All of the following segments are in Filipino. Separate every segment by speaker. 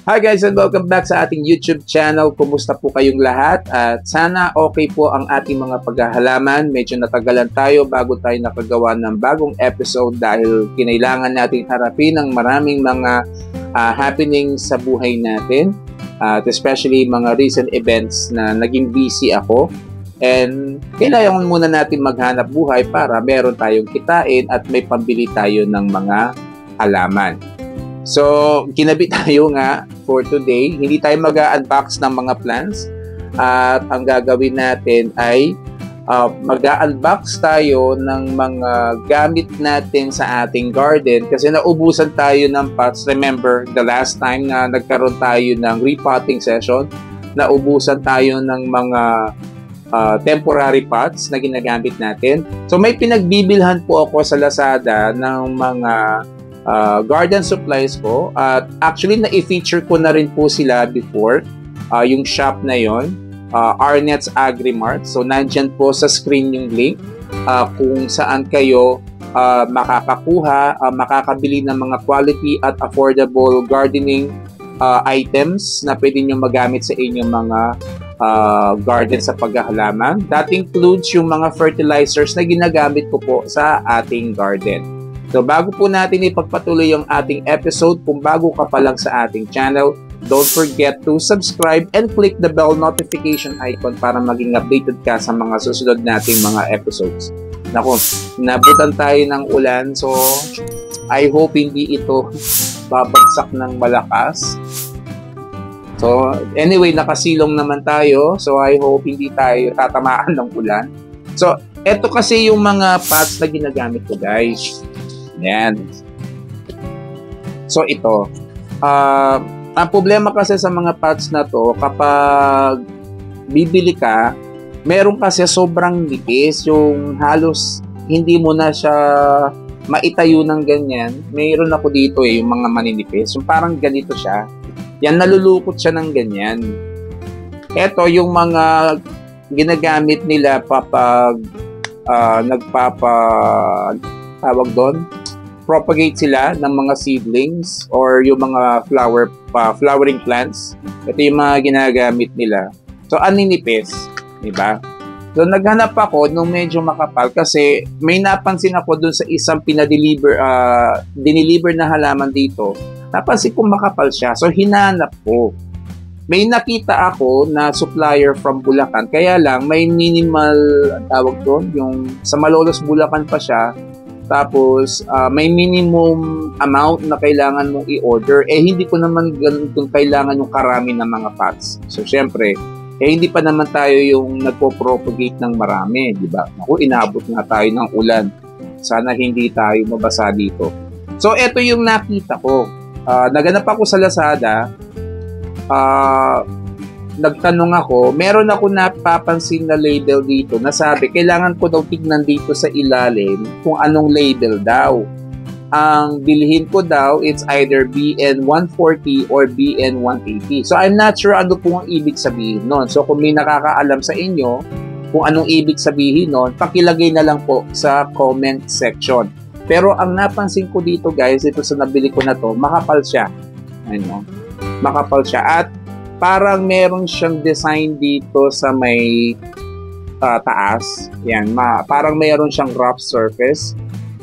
Speaker 1: Hi guys and welcome back sa ating YouTube channel. Kumusta po kayong lahat? At sana okay po ang ating mga paghahalaman. Medyo natagalan tayo bago tayo nakagawa ng bagong episode dahil kinailangan natin harapin ang maraming mga happenings sa buhay natin. At especially mga recent events na naging busy ako. And kailangan muna natin maghanap buhay para meron tayong kitain at may pambili tayo ng mga halaman. So, kinabi tayo nga for today. Hindi tayo mag-unbox ng mga plants. At ang gagawin natin ay mag-unbox tayo ng mga gamit natin sa ating garden. Kasi naubusan tayo ng pots. Remember, the last time na nagkaroon tayo ng repotting session, naubusan tayo ng mga temporary pots na ginagamit natin. So, may pinagbibilhan po ako sa Lazada ng mga garden supplies ko at actually na-feature ko na rin po sila before yung shop na yon, Arnett's Agrimart. So nandyan po sa screen yung link kung saan kayo makakakuha, makakabili ng mga quality at affordable gardening items na pwede nyo magamit sa inyong mga garden sa paghahalaman. That includes yung mga fertilizers na ginagamit ko po sa ating garden. So bago po natin ipagpatuloy yung ating episode, kung bago ka pa lang sa ating channel, don't forget to subscribe and click the bell notification icon para maging updated ka sa mga susunod nating mga episodes. Naku, nabutan tayo ng ulan, so I hope hindi ito babagsak ng malakas. So anyway, nakasilong naman tayo, so I hope hindi tayo tatamaan ng ulan. So eto kasi yung mga pots na ginagamit ko, guys. Yan. So ito, ang problema kasi sa mga pots na to, kapag bibili ka, meron kasi sobrang nipis, yung halos hindi mo na siya maitayo ng ganyan. Mayroon ako dito yung mga maninipis, yung parang ganito siya. Yan, nalulukot siya ng ganyan. Ito yung mga ginagamit nila kapag tawag doon, propagate sila ng mga seedlings or yung mga flowering plants. Ito yung mga ginagamit nila. So, aninipis, di ba? So, naghanap ako nung medyo makapal kasi may napansin ako dun sa isang diniliver na halaman dito. Napansin ko makapal siya. So, hinanap ko. May nakita ako na supplier from Bulacan. Kaya lang, may minimal, tawag doon, yung sa Malolos, Bulacan pa siya. Tapos, may minimum amount na kailangan mong i-order. Hindi ko naman ganun kung kailangan yung karami ng mga pots. So, syempre, hindi pa naman tayo yung nagpo-propagate ng marami, di ba? Ako, inabot nga tayo ng ulan. Sana hindi tayo mabasa dito. So, eto yung nakita ko. Naganap ako sa Lazada. Nagtanong ako, meron ako napapansin na label dito na sabi, kailangan ko daw tignan dito sa ilalim kung anong label daw. Ang bilhin ko daw, it's either BN140 or BN180. So, I'm not sure ano po ang ibig sabihin nun. So, kung may nakakaalam sa inyo kung anong ibig sabihin nun, pakilagay na lang po sa comment section. Pero ang napansin ko dito, guys, ito sa nabili ko na to, makapal siya. Ano? Makapal siya. At parang meron siyang design dito sa may taas. Yan, parang meron siyang rough surface.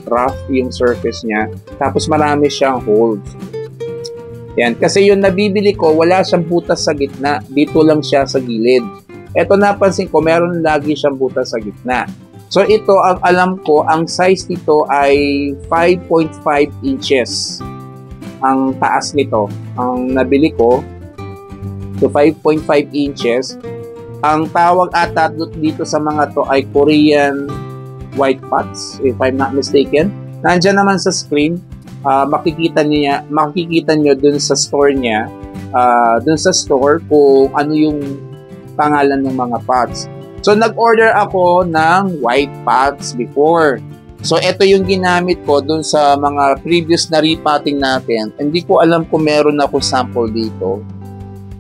Speaker 1: Rough yung surface niya. Tapos marami siyang holes. Yan, kasi yung nabibili ko, wala siyang butas sa gitna. Dito lang siya sa gilid. Ito napansin ko, meron lagi siyang butas sa gitna. So ito, ang alam ko, ang size nito ay 5.5 inches. Ang taas nito. Ang nabili ko, so 5.5 inches. Ang tawag ata dito sa mga to ay Korean white pots, if I'm not mistaken. Nandiyan naman sa screen, makikita nyo dun sa store niya, dun sa store kung ano yung pangalan ng mga pots. So nag-order ako ng white pots before. So, ito yung ginamit ko dun sa mga previous na repotting natin. Hindi ko alam kung meron ako sample dito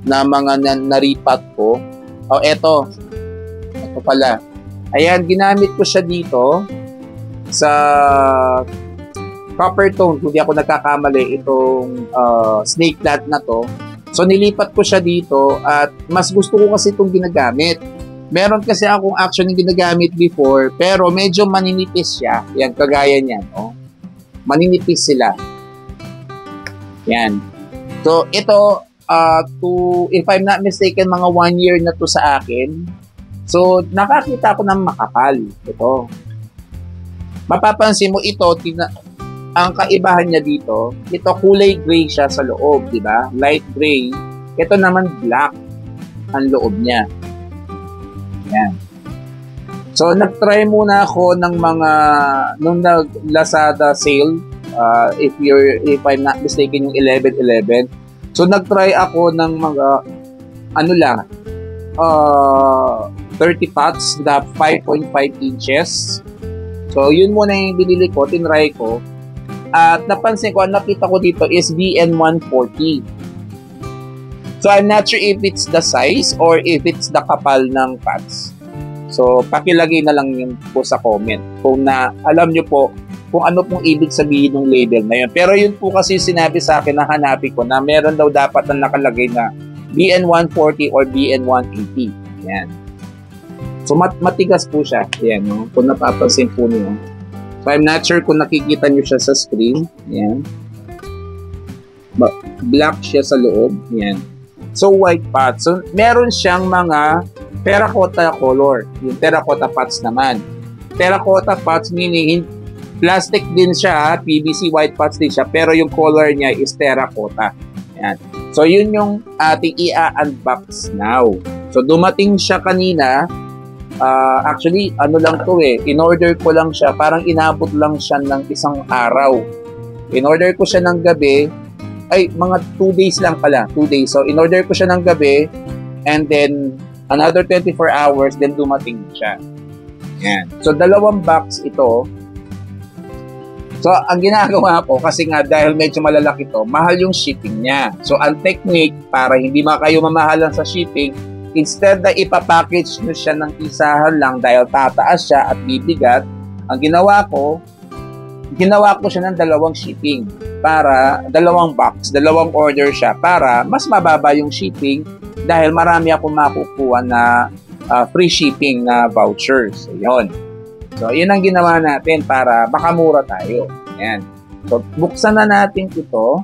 Speaker 1: na mga na-repot ko. Ito. Ito pala. Ayan, ginamit ko siya dito sa copper tone. Kung di ako nagkakamali, itong snake plant na to. So nilipat ko siya dito at mas gusto ko kasi itong ginagamit. Meron kasi akong actually ginagamit before pero medyo maninipis siya. Yan, kagaya niyan. Oh. Maninipis sila. Yan. So ito, if I'm not mistaken, mga 1 year na to sa akin. So nakakita ko ng makapal. Ito. Mapapansin mo ito, ang kaibahan niya dito, ito kulay gray siya sa loob, di ba? Light gray. Ito naman black ang loob niya. Yan. So, nag-try muna ako ng mga, nung nag-Lazada sale, if I'm not mistaken, yung 11.11. So, nag-try ako ng mga, 30 pots na 5.5 inches. So, yun muna yung binili ko, tinry ko. At napansin ko, nakita ko dito is BN140. So, I'm not sure if it's the size or if it's the kapal ng pots. So, pakilagay na lang yun po sa comment. Kung na, alam nyo po kung ano pong ibig sabihin ng label na yun. Pero yun po kasi sinabi sa akin na hanapin ko na meron daw dapat na nakalagay na BN140 or BN180. Yan. So, matigas po siya. Yan, no? Kung napapansin po niyo. So, I'm not sure kung nakikita nyo siya sa screen. Yan. Black siya sa loob. Yan. So, white pots. So, meron siyang mga terracotta color. Yung terracotta pots naman. Terracotta pots meaning plastic din siya. PVC white pots din siya. Pero yung color niya is terracotta. Yan. So, yun yung ating i-unbox now. So, dumating siya kanina. Actually, ano lang to in-order ko lang siya, parang inabot lang siya ng isang araw. In-order ko siya ng gabi, mga 2 days lang pala, 2 days. So, in-order ko siya ng gabi, and then, another 24 hours, then dumating siya. Yan. So, 2 box ito. So, ang ginagawa ko, kasi nga, dahil medyo malalaki to, mahal yung shipping niya. So, ang technique, para hindi kayo mamahalan sa shipping, instead na ipapackage nyo siya ng isahan lang dahil tataas siya at bibigat, ang ginawa ko siya ng 2 shipping para 2 box, 2 order siya para mas mababa yung shipping dahil marami akong makukuha na free shipping na vouchers. So, yun. So, yun ang ginawa natin para makamura tayo. Ayan. So, buksan na natin ito.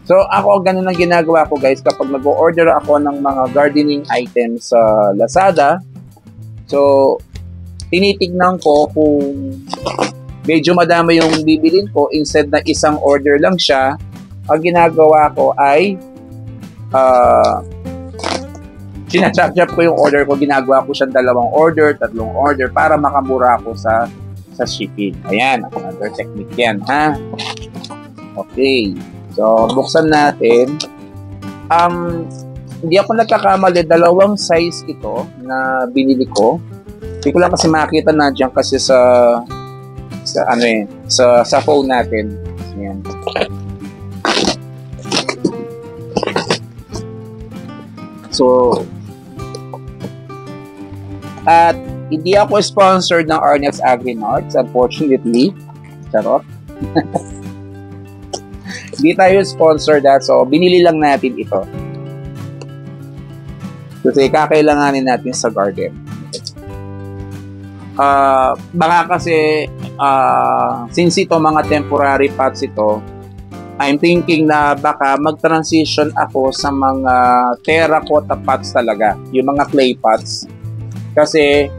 Speaker 1: So, ako, ganun ang ginagawa ko, guys, kapag nag-order ako ng mga gardening items sa Lazada. So, tinitignan ko kung medyo madami yung bibilin ko, instead na isang order lang siya, ang ginagawa ko ay sinachap-chap ko yung order ko, ginagawa ko siyang 2 order, 3 order para makamura ako sa shipping. Ayan, another technique yan, ha? Okay. So, buksan natin. Hindi ako nagkakamali, 2 size ito na binili ko. Hindi ko lang kasi makita na dyan kasi sa phone natin. Ayan. So, at hindi ako sponsored ng Arnex Agri-Nords, unfortunately. Charot. Hindi tayo sponsored so binili lang natin ito. Kasi kakailanganin natin sa garden. Baka kasi since ito mga temporary pots ito, I'm thinking na baka mag-transition ako sa mga terracotta pots talaga, yung mga clay pots. Kasi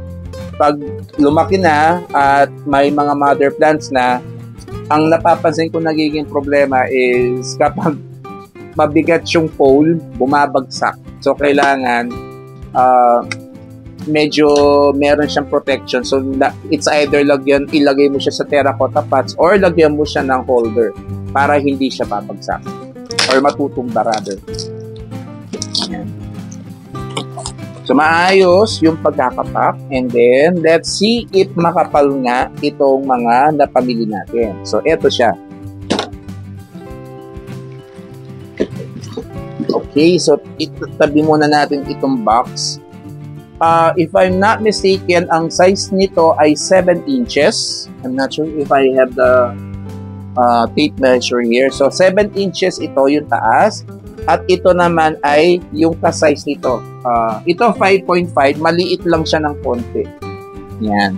Speaker 1: pag lumaki na at may mga mother plants na, ang napapansin ko nagiging problema is kapag mabigat yung pole, bumabagsak. So, kailangan medyo meron siyang protection. So, it's either ilagay mo siya sa terracotta pots or lagyan mo siya ng holder para hindi siya babagsak or matutumba rather. Ayan. So, maayos yung pagkakapak. And then, let's see if makapal nga itong mga napamili natin. So, eto siya. Okay, so tabi muna natin itong box. If I'm not mistaken, ang size nito ay 7 inches. I'm not sure if I have the tape measure here. So 7 inches ito yung taas. At ito naman ay yung ka-size nito. Ito 5.5, maliit lang siya ng konti. Yan.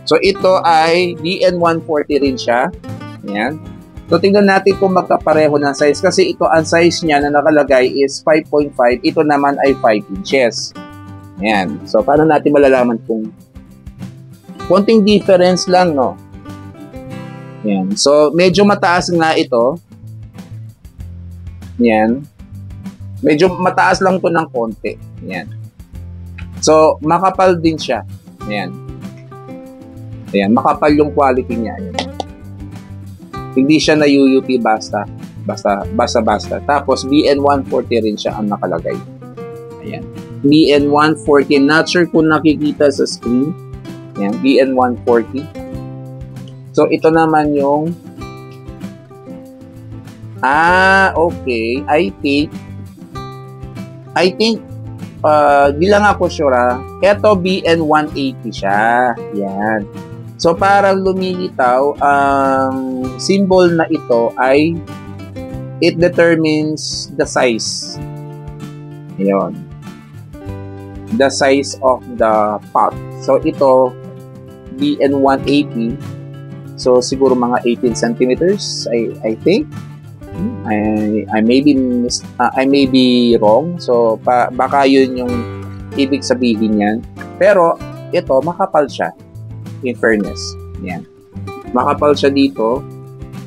Speaker 1: So ito ay DN140 rin siya. Yan. So tingnan natin kung magkapareho ng size. Kasi ito ang size niya na nakalagay is 5.5. Ito naman ay 5 inches. Yan. So paano natin malalaman kung konting difference lang, no? Yan. So medyo mataas nga ito. Yan. Medyo mataas lang to ng konti. Yan. So, makapal din siya. Yan. Ayan, makapal yung quality niya. Yan. Hindi siya na UUP basta. Tapos, BN140 rin siya ang nakalagay. Ayan. BN140. Not sure kung nakikita sa screen. Ayan, BN140. So, ito naman yung okay. I think di lang ako sure Ito BN180 siya. Yan. So parang lumilitaw ang symbol na ito ay it determines the size. Ayun. The size of the pot. So ito BN180. So siguro mga 18 centimeters I think. I may be wrong. So baka yun yung ibig sabihin niyan. Pero ito makapal siya. In fairness. Yan. Makapal siya dito.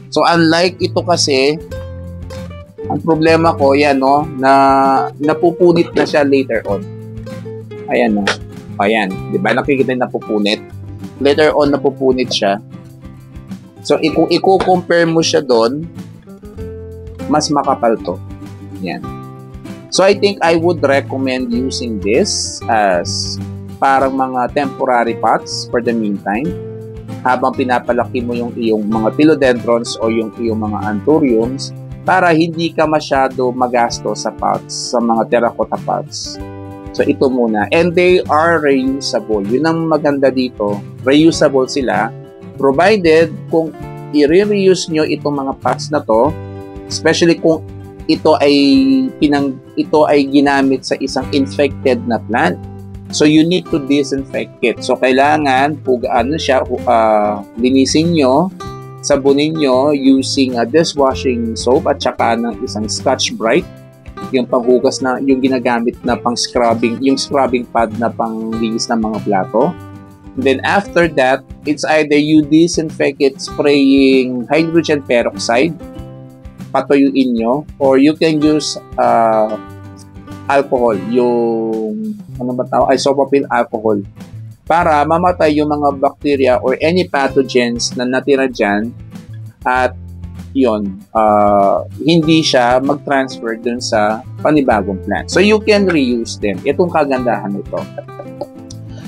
Speaker 1: So unlike ito kasi ang problema ko yan no na napupunit na siya later on. Ayan no. Ayan, 'di ba? Nakikita yung napupunit. Later on napupunit siya. So kung i-compare mo siya doon, mas makapal to. Yan. So I think I would recommend using this as parang mga temporary pots for the meantime. Habang pinapalaki mo yung iyong mga philodendrons o yung iyong mga anthuriums para hindi ka masyado magasto sa pots, sa mga terracotta pots. So ito muna. And they are reusable. Yun ang maganda dito. Reusable sila provided kung i-reuse nyo itong mga pots na to, especially kung ito ay ginamit sa isang infected na plant. So you need to disinfect it. So kailangan linisin nyo, sabunin nyo using a dishwashing soap at saka ng isang Scotch-Brite, yung panghugas na yung ginagamit na pang scrubbing, yung scrubbing pad na panglinis ng mga plato. And then after that, it's either you disinfect it spraying hydrogen peroxide, patuyuin nyo, or you can use alcohol, yung isopropyl alcohol, para mamatay yung mga bacteria or any pathogens na natira dyan at yun, hindi siya mag-transfer dun sa panibagong plant. So you can reuse them. Itong kagandahan nito.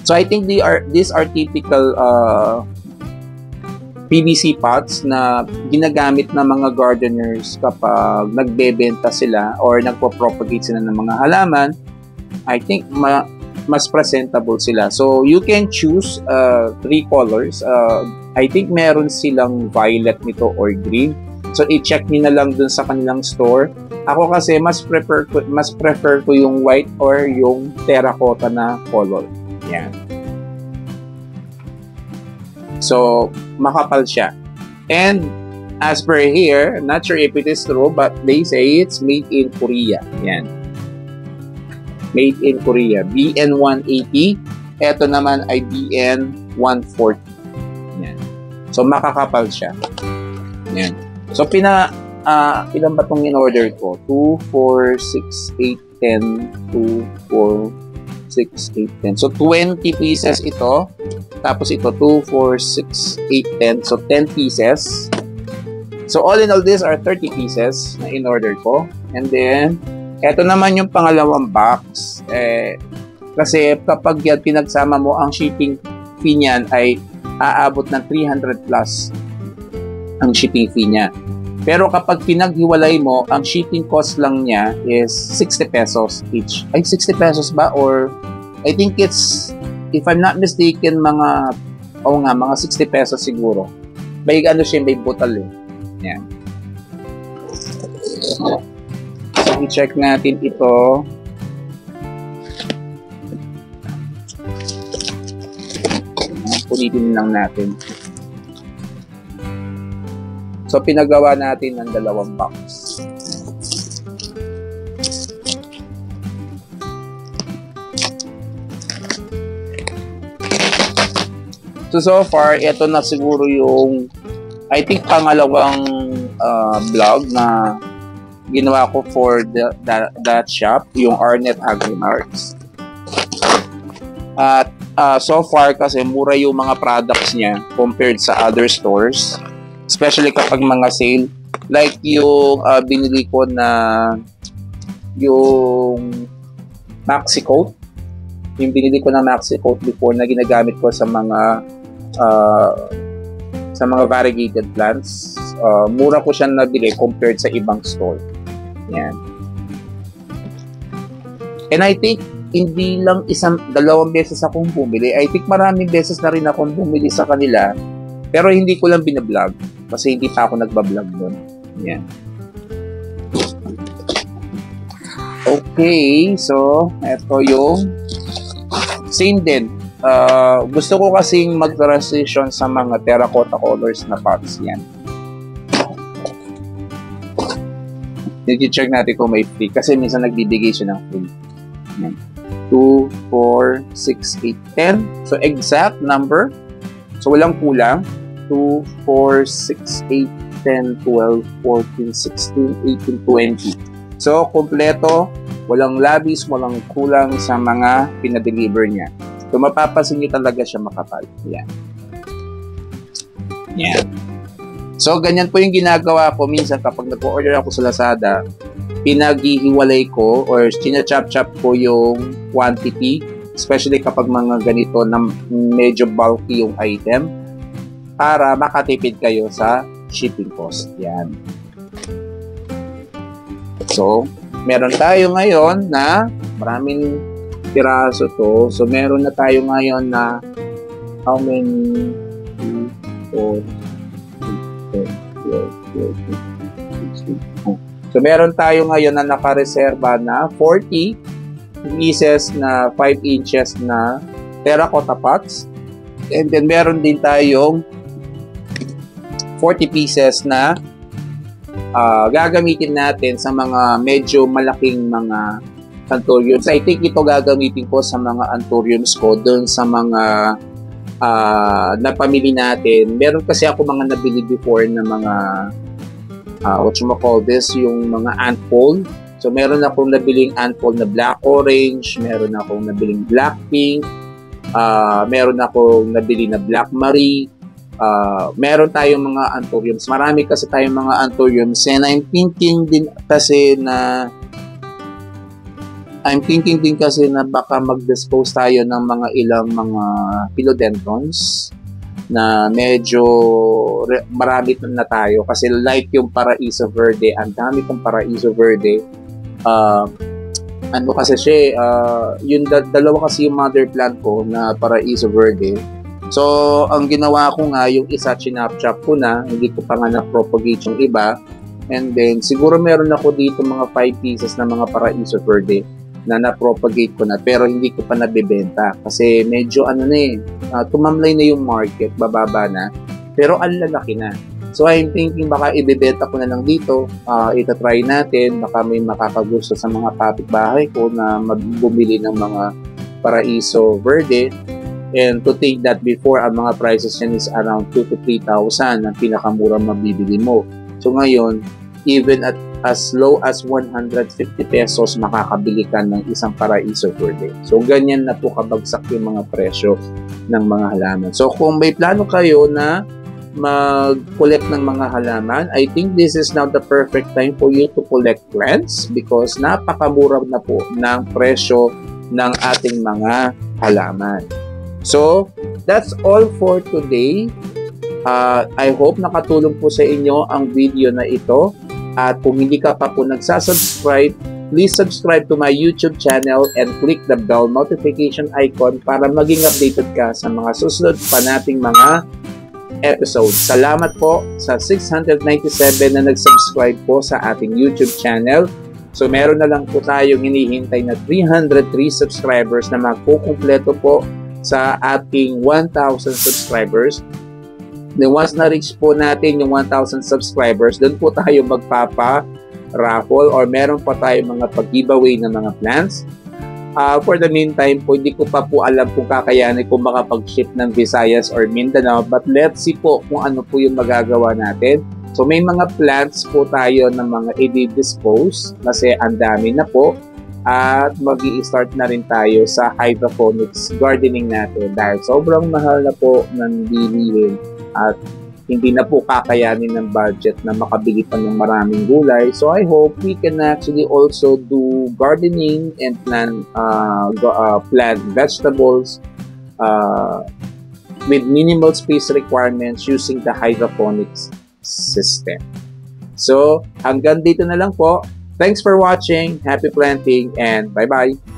Speaker 1: So I think these are typical PVC pots na ginagamit ng mga gardeners kapag nagbebenta sila or nagpo-propagate sila ng mga halaman. I think mas presentable sila. So you can choose 3 colors. I think meron silang violet nito or green. So i-check niyo na lang dun sa kanilang store. Ako kasi mas prefer ko yung white or yung terracotta na color. Yan. So, makapal siya. And, as per here, not sure if it is true, but they say it's made in Korea. Yan. Made in Korea. BN180. Ito naman ay BN140. Yan. So, makakapal siya. Yan. So, ilan ba itong in-order ko? 2, 4, 6, 8, 10, 2, 4, 6, 8, 10. So, 20 pieces ito. Tapos ito, 2, 4, 6, 8, 10. So, 10 pieces. So, all in all, these are 30 pieces na in-order ko. And then, eto naman yung pangalawang box. Kasi kapag yan pinagsama mo, ang shipping fee niyan ay aabot ng 300 plus ang shipping fee niya. Pero kapag pinaghiwalay mo, ang shipping cost lang niya is 60 pesos each. Ay, 60 pesos ba? Or, I think it's, if I'm not mistaken, mga 60 pesos siguro. May butal eh. Yan. So, i-check natin ito. Punitin lang natin. So, pinagawa natin ng 2 box. So far, ito na siguro yung, I think, pangalawang vlog na ginawa ko for that shop, yung Arnett Agrimarts. At so far, kasi mura yung mga products niya compared sa other stores. Especially kapag mga sale. Like yung binili ko na yung Maxi Coat. Yung binili ko na Maxi Coat before na ginagamit ko sa mga variegated plants. Mura ko siya nabili compared sa ibang store. Yan. And I think hindi lang 1-2 beses akong bumili. I think maraming beses na rin akong bumili sa kanila. Pero hindi ko lang binablog. Kasi hindi pa ako nagbablog doon. Yan. Okay. So, ito yung same din. Gusto ko kasing mag-transition sa mga terracotta colors na pots. Yan. I-check natin kung may free. Kasi minsan nagbibigay siya ng free. Yan. 2, 4, 6, 8, 10. So, exact number. So, walang kulang. 2, 4, 6, 8, 10, 12, 14, 16, 18, 20. So, kompleto. Walang labis, walang kulang sa mga pinadeliver niya. So, mapapasin niyo talaga siya makapal. Yan. Yan. So, ganyan po yung ginagawa ko. Minsan, kapag nag-order ako sa Lazada, pinaghihiwalay ko or sinachop-chop ko yung quantity, especially kapag mga ganito na medyo bulky yung item, para makatipid kayo sa shipping cost. Yan. So, meron tayo ngayon na maraming piraso to. So, meron na tayo ngayon na how many? 2, 4, 5, 6, 7. So, meron tayo ngayon na nakareserba na 40 pieces na 5 inches na terracotta pots. And then, meron din tayong 40 pieces na gagamitin natin sa mga medyo malaking mga anthuriums. I think ito gagamitin ko sa mga anthuriums ko doon sa mga napamili natin. Meron kasi ako mga nabili before na mga yung mga ant pole. So meron akong nabiling ant pole na black orange, meron akong nabiling black pink, meron akong nabili na black Marie. Meron tayong mga anthuriums. Marami kasi tayong mga anthuriums. And I'm thinking din kasi na baka mag-dispose tayo ng mga ilang mga philodendrons na medyo marami na tayo. Kasi like yung Paraiso Verde, ang dami kong Paraiso Verde. Ano kasi siya, yung dalawa kasi yung mother plant ko na Paraiso Verde. So, ang ginawa ko nga, yung isa chinap-chop ko na, hindi ko pa nga na-propagate yung iba. And then, siguro meron ako dito mga 5 pieces na mga Paraiso Verde na na-propagate ko na, pero hindi ko pa nabibenta. Kasi medyo tumamlay na yung market, bababa na, pero ang lalaki na. So, I'm thinking baka ibibenta ko na lang dito, itatry natin, baka may makakagusto sa mga kapitbahay ko na bumili ng mga Paraiso Verde. And to think that before, ang mga prices yan is around 2,000 to 3,000 ang pinakamurang mabibili mo. So ngayon, even at as low as 150 pesos, makakabili ka ng isang Paraiso Verde. So ganyan na po kabagsak yung mga presyo ng mga halaman. So kung may plano kayo na mag-collect ng mga halaman, I think this is now the perfect time for you to collect plants because napakamura na po ng presyo ng ating mga halaman. So, that's all for today. I hope nakatulong po sa inyo ang video na ito. At kung hindi ka pa po nagsasubscribe, please subscribe to my YouTube channel and click the bell notification icon para maging updated ka sa mga susunod pa nating mga episode. Salamat po sa 697 na nag-subscribe po sa ating YouTube channel. So meron na lang po tayong hinihintay na 303 subscribers na magkukumpleto po sa ating 1,000 subscribers. Then once na-reach po natin yung 1,000 subscribers, doon po tayo magpapa-raffle or meron pa tayong mga pag-giveaway ng mga plans. For the meantime po, hindi ko pa po alam kung kakayanin kung makapag-ship ng Visayas or Mindanao, but let's see po kung ano po yung magagawa natin. So may mga plants po tayo ng mga i-dispose kasi ang dami na po at mag-i-start na rin tayo sa hydroponics gardening natin dahil sobrang mahal na po ng bilihin at hindi na po kakayanin ng budget na makabili pa ng maraming gulay. So I hope we can actually also do gardening and plant vegetables with minimal space requirements using the hydroponics system. So hanggang dito na lang po. Thanks for watching. Happy planting and bye-bye.